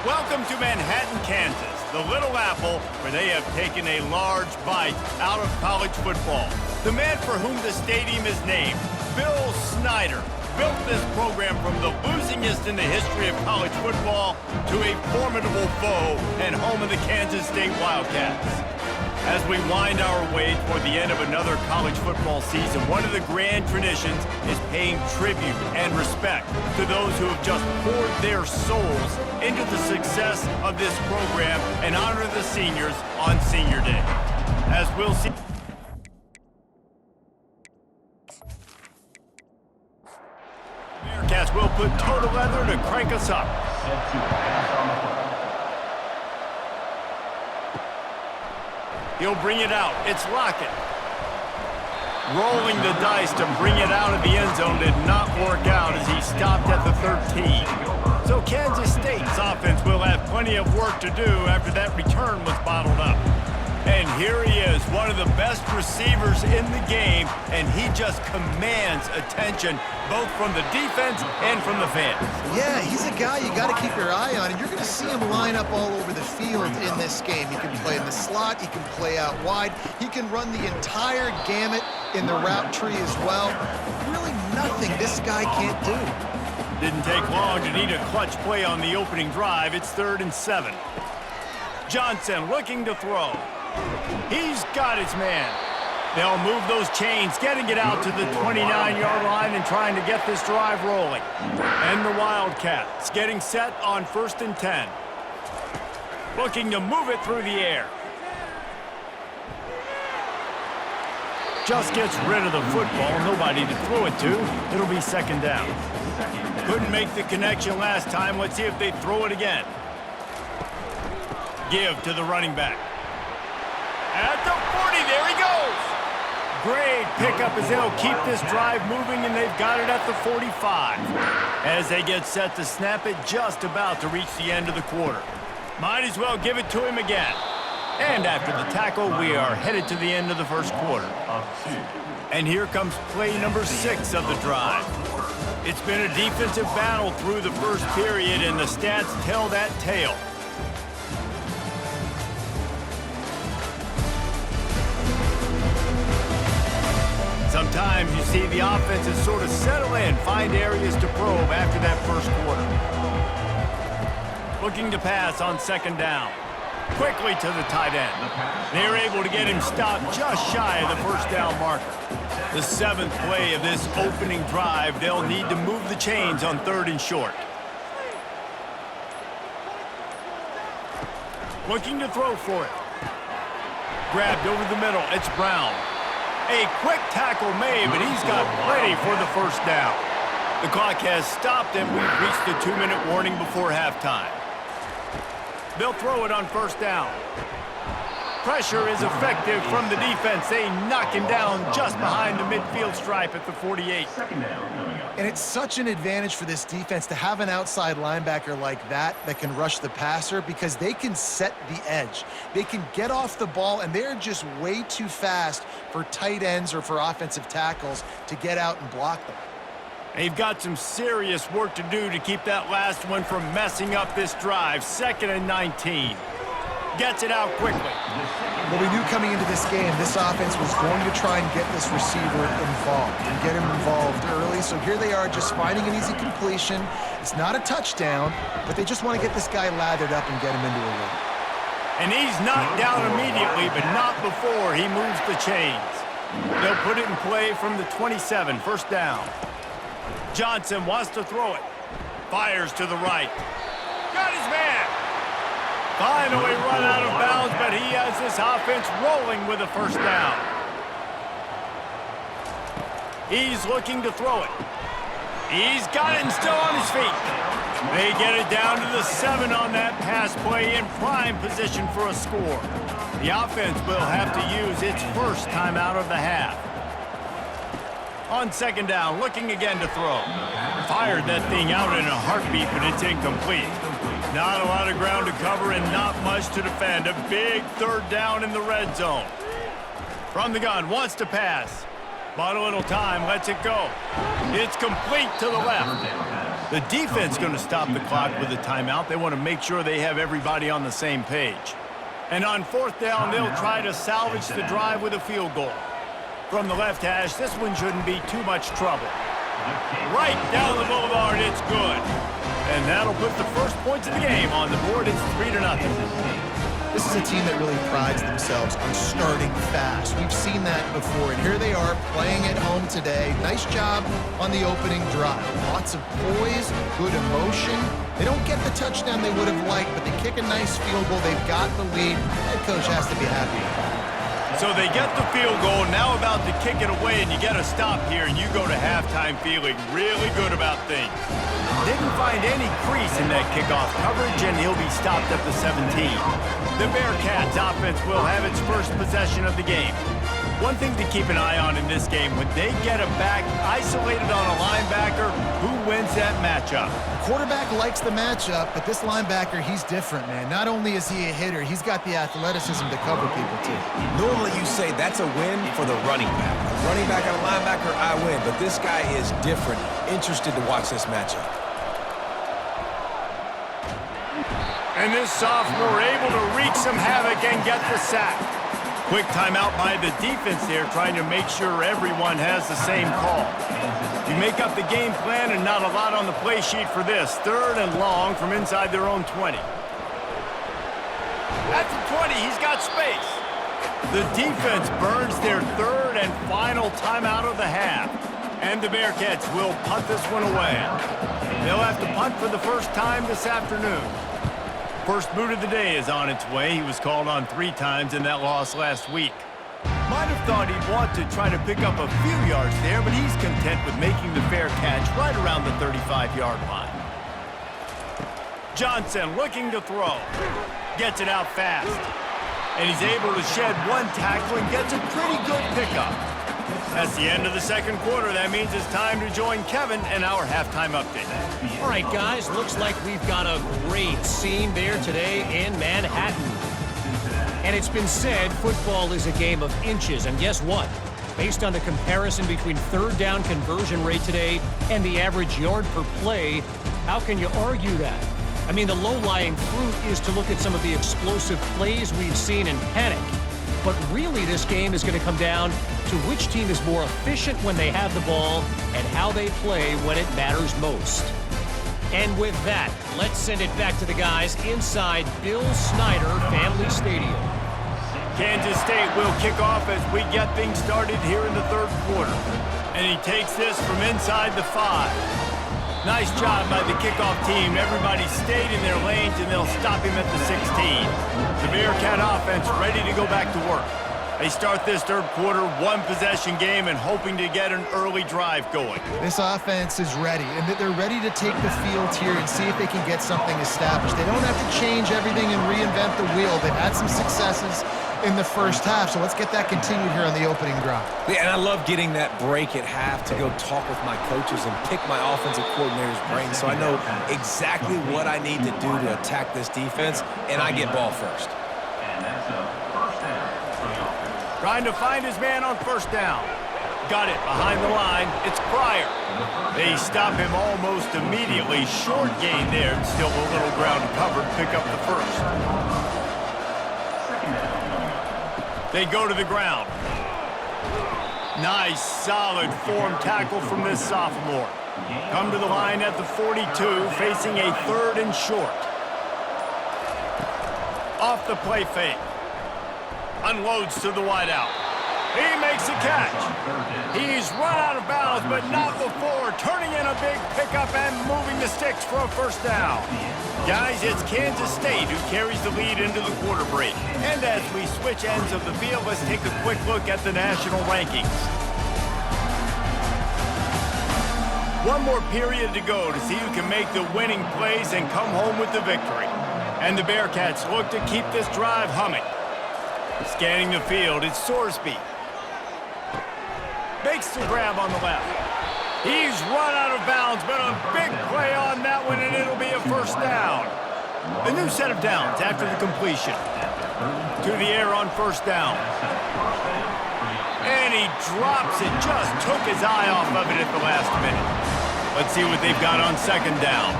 Welcome to Manhattan, Kansas, the Little Apple, where they have taken a large bite out of college football. The man for whom the stadium is named, Bill Snyder, built this program from the losingest in the history of college football to a formidable foe and home of the Kansas State Wildcats. As we wind our way toward the end of another college football season, one of the grand traditions is paying tribute and respect to those who have just poured their souls into the success of this program and honor the seniors on Senior Day. As we'll see, Bearcats will put total leather to crank us up. He'll bring it out. It's Lockett. Rolling the dice to bring it out of the end zone did not work out as he stopped at the 13. So Kansas State's offense will have plenty of work to do after that return was bottled up. And here he is, one of the best receivers in the game, and he just commands attention both from the defense and from the fans. Yeah, he's a guy you got to keep your eye on, and you're going to see him line up all over the field in this game. He can play in the slot, he can play out wide, he can run the entire gamut in the route tree as well. Really nothing this guy can't do. Didn't take long to need a clutch play on the opening drive. It's 3rd and 7. Johnson looking to throw. He's got his man. They'll move those chains, getting it out to the 29-yard line and trying to get this drive rolling. And the Wildcats getting set on 1st and 10. Looking to move it through the air. Just gets rid of the football. Nobody to throw it to. It'll be 2nd down. Couldn't make the connection last time. Let's see if they throw it again. Give to the running back. At the 40, there he goes. Great pickup as they'll keep this drive moving, and they've got it at the 45. As they get set to snap it, just about to reach the end of the quarter. Might as well give it to him again. And after the tackle, we are headed to the end of the first quarter. And here comes play number 6 of the drive. It's been a defensive battle through the first period, and the stats tell that tale. Sometimes you see the offenses sort of settle in, find areas to probe after that first quarter. Looking to pass on 2nd down. Quickly to the tight end. They're able to get him stopped just shy of the 1st down marker. The 7th play of this opening drive, they'll need to move the chains on 3rd and short. Looking to throw for it. Grabbed over the middle, it's Brown. A quick tackle made, but he's got plenty for the 1st down. The clock has stopped, and we've reached the 2-minute warning before halftime. They'll throw it on 1st down. Pressure is effective from the defense. They knock him down just behind the midfield stripe at the 48. And it's such an advantage for this defense to have an outside linebacker like that can rush the passer, because they can set the edge. They can get off the ball, and they're just way too fast for tight ends or for offensive tackles to get out and block them. They've got some serious work to do to keep that last one from messing up this drive. 2nd and 19. Gets it out quickly. Well, we knew coming into this game, this offense was going to try and get this receiver involved and get him involved early. So here they are, just finding an easy completion. It's not a touchdown, but they just want to get this guy lathered up and get him into a rhythm. And he's knocked down immediately, but not before he moves the chains. They'll put it in play from the 27, 1st down. Johnson wants to throw it. Fires to the right. Got his man. Finally run out of bounds, but he has this offense rolling with a 1st down. He's looking to throw it. He's got it and still on his feet. They get it down to the 7 on that pass play, in prime position for a score. The offense will have to use its first timeout of the half. On 2nd down, looking again to throw. Fired that thing out in a heartbeat, but it's incomplete. Not a lot of ground to cover and not much to defend. A big 3rd down in the red zone. From the gun, wants to pass. But a little time, lets it go. It's complete to the left. The defense going to stop the clock with a timeout. They want to make sure they have everybody on the same page. And on fourth down, they'll try to salvage the drive with a field goal. From the left hash, this one shouldn't be too much trouble. Right down the boulevard, it's good. And that'll put the first points of the game on the board. It's 3-0. This is a team that really prides themselves on starting fast. We've seen that before, and here they are playing at home today. Nice job on the opening drive. Lots of poise, good emotion. They don't get the touchdown they would have liked, but they kick a nice field goal. They've got the lead. Head coach has to be happy. So they get the field goal, now about to kick it away, and you get a stop here, and you go to halftime feeling really good about things. Didn't find any crease in that kickoff coverage, and he'll be stopped at the 17. The Bearcats offense will have its first possession of the game. One thing to keep an eye on in this game, when they get a back isolated on a linebacker, who wins that matchup? The quarterback likes the matchup, but this linebacker, he's different, man. Not only is he a hitter, he's got the athleticism to cover people, too. Normally you say that's a win for the running back. A running back and a linebacker, I win. But this guy is different. Interested to watch this matchup. And this sophomore able to wreak some havoc and get the sack. Quick timeout by the defense there, trying to make sure everyone has the same call. You make up the game plan and not a lot on the play sheet for this. 3rd and long from inside their own 20. At the 20, he's got space. The defense burns their 3rd and final timeout of the half. And the Bearcats will punt this one away. They'll have to punt for the first time this afternoon. First boot of the day is on its way. He was called on 3 times in that loss last week. Might have thought he'd want to try to pick up a few yards there, but he's content with making the fair catch right around the 35-yard line. Johnson looking to throw. Gets it out fast. And he's able to shed 1 tackle and gets a pretty good pickup. That's the end of the second quarter. That means it's time to join Kevin and our halftime update. All right, guys, looks like we've got a great scene there today in Manhattan. And it's been said football is a game of inches. And guess what? Based on the comparison between 3rd down conversion rate today and the average yard per play, how can you argue that? I mean, the low-lying fruit is to look at some of the explosive plays we've seen in panic. But really, this game is going to come down to which team is more efficient when they have the ball and how they play when it matters most. And with that, let's send it back to the guys inside Bill Snyder Family Stadium. Kansas State will kick off as we get things started here in the 3rd quarter. And he takes this from inside the 5. Nice job by the kickoff team. Everybody stayed in their lanes, and they'll stop him at the 16. The Bearcat offense ready to go back to work. They start this 3rd quarter 1-possession game and hoping to get an early drive going. This offense is ready, and they're ready to take the field here and see if they can get something established. They don't have to change everything and reinvent the wheel. They've had some successes in the first half, so let's get that continued here on the opening drive. Yeah, and I love getting that break at half to go talk with my coaches and pick my offensive coordinator's brain so I know exactly what I need to do to attack this defense, and I get ball first. Trying to find his man on 1st down. Got it behind the line. It's Pryor. They stop him almost immediately. Short gain there. Still a little ground covered. Pick up the 1st. They go to the ground. Nice, solid form tackle from this sophomore. Come to the line at the 42, facing a 3rd and short. Off the play fake. Unloads to the wideout. He makes a catch. He's run out of bounds, but not before turning in a big pickup and moving the sticks for a 1st down. Guys, it's Kansas State who carries the lead into the quarter break. And as we switch ends of the field, let's take a quick look at the national rankings. One more period to go to see who can make the winning plays and come home with the victory. And the Bearcats look to keep this drive humming. Scanning the field, it's Sorsby. Makes the grab on the left. He's run out of bounds, but a big play on that one, and it'll be a 1st down. A new set of downs after the completion. To the air on 1st down. And he drops it, just took his eye off of it at the last minute. Let's see what they've got on second down.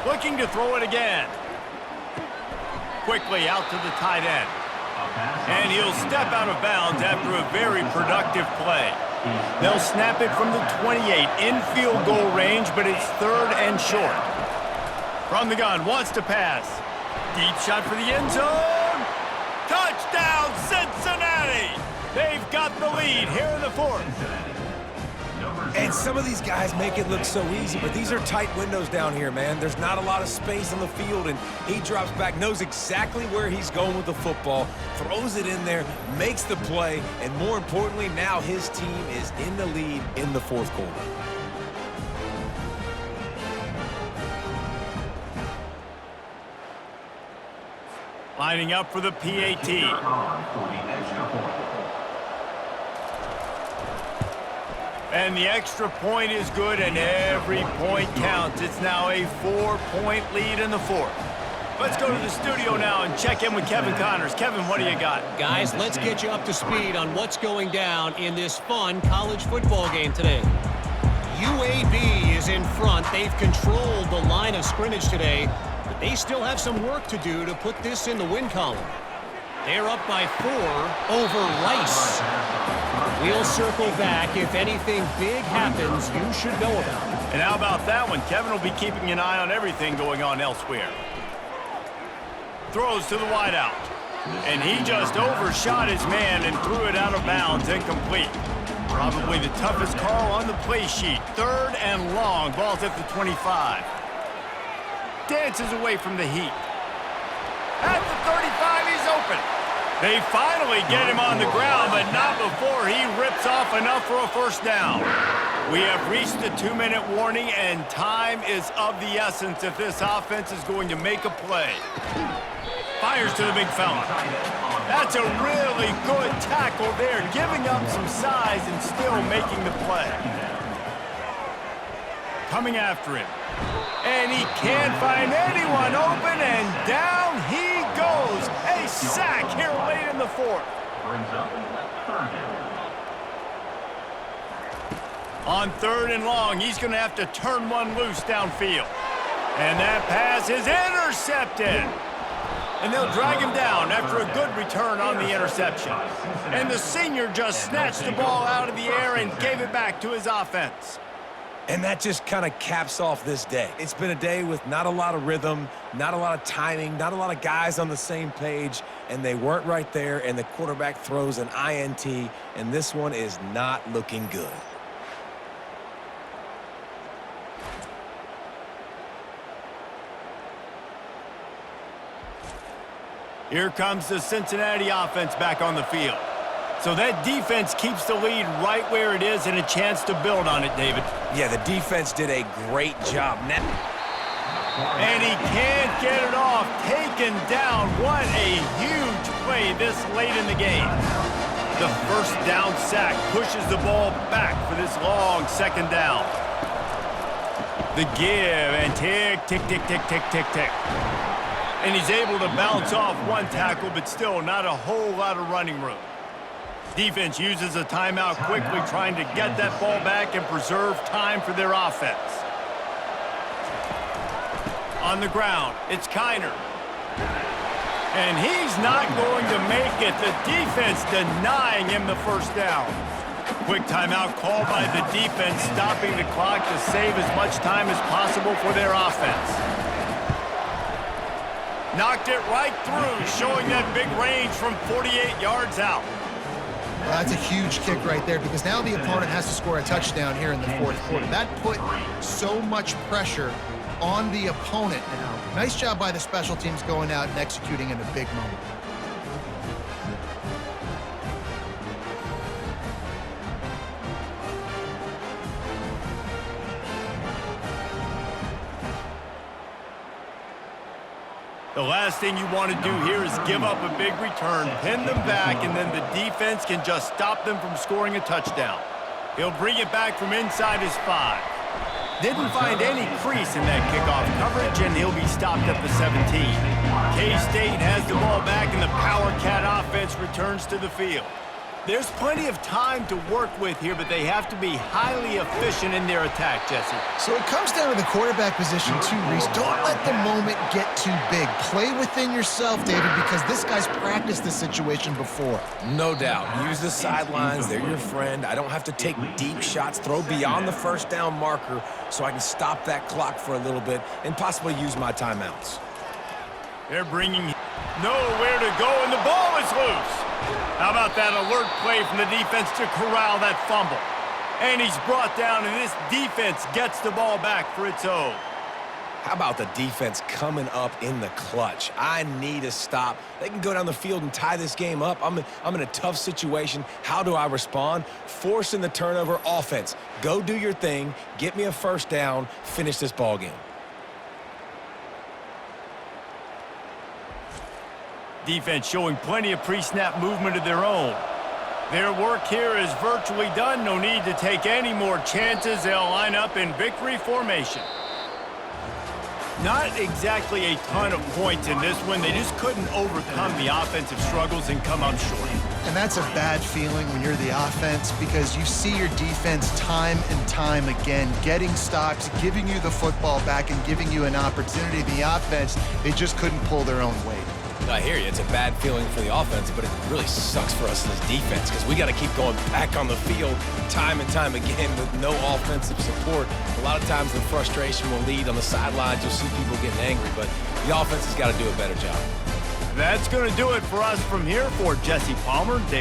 Looking to throw it again. Quickly out to the tight end. And he'll step out of bounds after a very productive play. They'll snap it from the 28 in field goal range, but it's 3rd and short. From the gun, wants to pass. Deep shot for the end zone. Touchdown, Cincinnati! They've got the lead here in the 4th. And some of these guys make it look so easy, but these are tight windows down here, man. There's not a lot of space on the field, and he drops back, knows exactly where he's going with the football, throws it in there, makes the play, and more importantly, now his team is in the lead in the 4th quarter. Lining up for the PAT. And the extra point is good, and every point counts. It's now a 4-point lead in the 4th. Let's go to the studio now and check in with Kevin Connors. Kevin, what do you got? Guys, let's get you up to speed on what's going down in this fun college football game today. UAB is in front. They've controlled the line of scrimmage today, but they still have some work to do to put this in the win column. They're up by 4 over Rice. We'll circle back. If anything big happens, you should know about it. And how about that one? Kevin will be keeping an eye on everything going on elsewhere. Throws to the wideout. And he just overshot his man and threw it out of bounds, incomplete. Probably the toughest call on the play sheet. 3rd and long. Ball's at the 25. Dances away from the heat. At the 35, he's open. They finally get him on the ground, but not before he rips off enough for a 1st down. We have reached the 2-minute warning, and time is of the essence if this offense is going to make a play. Fires to the big fella. That's a really good tackle there, giving up some size and still making the play. Coming after him. And he can't find anyone open, and down he goes. A sack here late in the 4th. On 3rd and long, he's going to have to turn one loose downfield. And that pass is intercepted. And they'll drag him down after a good return on the interception. And the senior just snatched the ball out of the air and gave it back to his offense. And that just kind of caps off this day. It's been a day with not a lot of rhythm, not a lot of timing, not a lot of guys on the same page, and they weren't right there, and the quarterback throws an INT, and this one is not looking good. Here comes the Cincinnati offense back on the field. So that defense keeps the lead right where it is and a chance to build on it, David. Yeah, the defense did a great job. And he can't get it off. Taken down. What a huge play this late in the game. The 1st down sack pushes the ball back for this long 2nd down. The give and tick, tick, tick, tick, tick, tick, tick. And he's able to bounce off one tackle, but still not a whole lot of running room. Defense uses a timeout quickly, trying to get that ball back and preserve time for their offense. On the ground, it's Kiner. And he's not going to make it. The defense denying him the 1st down. Quick timeout called by the defense, stopping the clock to save as much time as possible for their offense. Knocked it right through, showing that big range from 48 yards out. Well, that's a huge kick right there, because now the opponent has to score a touchdown here in the 4th quarter. That put so much pressure on the opponent now. Nice job by the special teams going out and executing in a big moment. The last thing you want to do here is give up a big return, pin them back, and then the defense can just stop them from scoring a touchdown. He'll bring it back from inside his 5. Didn't find any crease in that kickoff coverage, and he'll be stopped at the 17. K-State has the ball back, and the Power Cat offense returns to the field. There's plenty of time to work with here, but they have to be highly efficient in their attack, Jesse. So it comes down to the quarterback position too, Reese. Don't let the moment get too big. Play within yourself, David, because this guy's practiced this situation before. No doubt. Use the sidelines. They're your friend. I don't have to take deep shots, throw beyond the first down marker so I can stop that clock for a little bit and possibly use my timeouts. They're bringing nowhere to go, and the ball is loose. How about that alert play from the defense to corral that fumble? And he's brought down, and this defense gets the ball back for its own. How about the defense coming up in the clutch? I need a stop. They can go down the field and tie this game up. I'm in a tough situation. How do I respond? Forcing the turnover. Offense, go do your thing. Get me a first down. Finish this ball game. Defense showing plenty of pre-snap movement of their own. Their work here is virtually done. No need to take any more chances. They'll line up in victory formation. Not exactly a ton of points in this one. They just couldn't overcome the offensive struggles and come up short. And that's a bad feeling when you're the offense, because you see your defense time and time again getting stops, giving you the football back, and giving you an opportunity. The offense, they just couldn't pull their own weight. I hear you. It's a bad feeling for the offense, but it really sucks for us as defense because we got to keep going back on the field time and time again with no offensive support. A lot of times the frustration will lead on the sidelines. You'll see people getting angry, but the offense has got to do a better job. That's going to do it for us from here. For Jesse Palmer,